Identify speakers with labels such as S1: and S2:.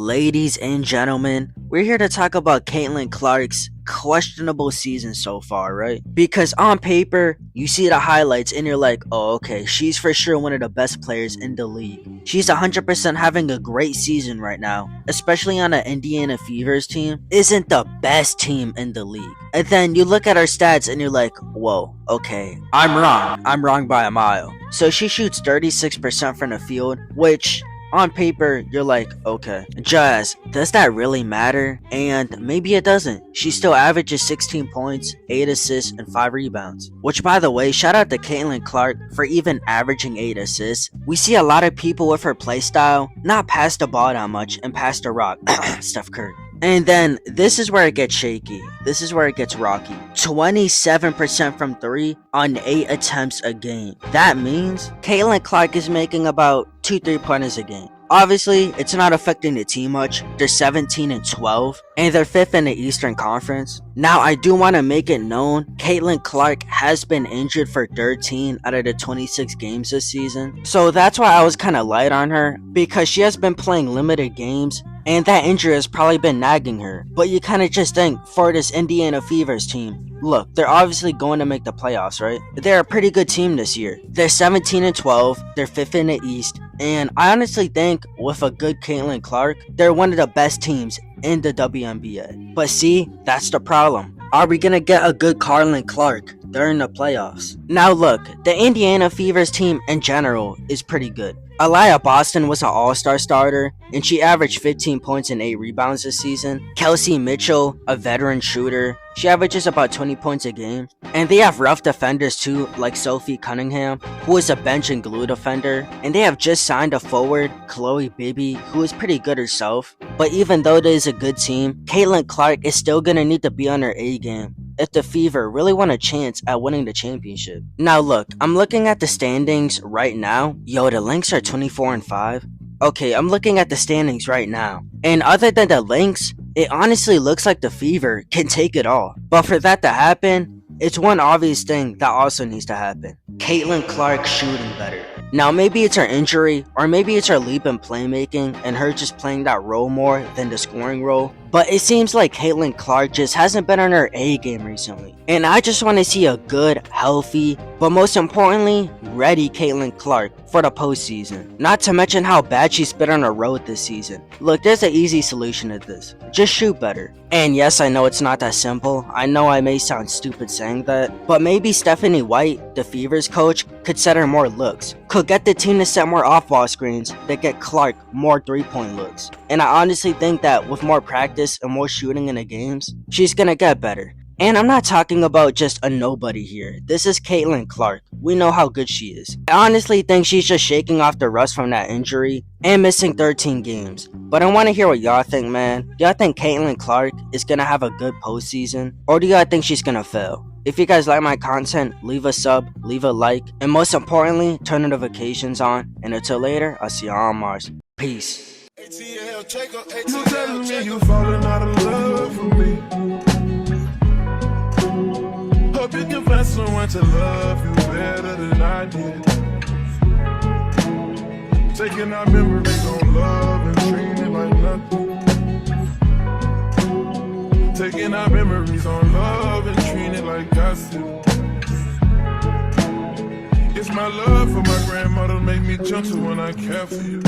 S1: Ladies and gentlemen, we're here to talk about Caitlin Clark's questionable season so far, right? Because on paper, you see the highlights and you're like, oh, okay, she's for sure one of the best players in the league. She's 100% having a great season right now, especially on an Indiana Fever's team. Isn't the best team in the league. And then you look at her stats and you're like, whoa, okay, I'm wrong. I'm wrong by a mile. So she shoots 36% from the field, which on paper, you're like, okay, Jazz, does that really matter? And maybe it doesn't. She still averages 16 points, 8 assists, and 5 rebounds. Which, by the way, shout out to Caitlin Clark for even averaging 8 assists. We see a lot of people with her playstyle not pass the ball that much and pass the rock. Steph Curry. And then, this is where it gets shaky. This is where it gets rocky. 27% from 3 on 8 attempts a game. That means Caitlin Clark is making about 2 3-pointers a game. Obviously, it's not affecting the team much. They're 17-12, and they're 5th in the Eastern Conference. Now, I do want to make it known, Caitlin Clark has been injured for 13 out of the 26 games this season. So that's why I was kind of light on her, because she has been playing limited games, and that injury has probably been nagging her. But you kind of just think, for this Indiana Fever's team, look, they're obviously going to make the playoffs, right? They're a pretty good team this year. They're 17-12, they're 5th in the East, and I honestly think with a good Caitlin Clark, they're one of the best teams in the WNBA. But see, that's the problem. Are we gonna get a good Caitlin Clark during the playoffs? Now look, the Indiana Fever's team in general is pretty good. Aliyah Boston was an all-star starter, and she averaged 15 points and 8 rebounds this season. Kelsey Mitchell, a veteran shooter, she averages about 20 points a game. And they have rough defenders too, like Sophie Cunningham, who is a bench and glue defender. And they have just signed a forward, Chloe Bibby, who is pretty good herself. But even though there is a good team, Caitlin Clark is still gonna need to be on her A game if the Fever really want a chance at winning the championship. Now look, I'm looking at the standings right now. Yo, the Lynx are 24-5. Okay, I'm looking at the standings right now. And other than the Lynx, it honestly looks like the Fever can take it all. But for that to happen, it's one obvious thing that also needs to happen. Caitlin Clark shooting better. Now maybe it's her injury, or maybe it's her leap in playmaking and her just playing that role more than the scoring role. But it seems like Caitlin Clark just hasn't been on her A game recently. And I just want to see a good, healthy, but most importantly, ready Caitlin Clark for the postseason. Not to mention how bad she's been on the road this season. Look, there's an easy solution to this. Just shoot better. And yes, I know it's not that simple. I know I may sound stupid saying that. But maybe Stephanie White, the Fever's coach, could set her more looks. Could get the team to set more off-ball screens that get Clark more 3-point looks. And I honestly think that with more practice and more shooting in the games, she's gonna get better. And I'm not talking about just a nobody here. This is Caitlin Clark. We know how good she is. I honestly think she's just shaking off the rust from that injury and missing 13 games. But I want to hear what y'all think, man. Do y'all think Caitlin Clark is gonna have a good postseason? Or do y'all think she's gonna fail? If you guys like my content, leave a sub, leave a like, and most importantly, turn notifications on. And until later, I'll see y'all on Mars. Peace.
S2: You telling me you falling out of love with me. Hope you can find someone to love you better than I did. Taking our memories on love and treating it like nothing. Taking our memories on love and treating it like gossip. It's my love for my grandmother make me gentle when I care for you.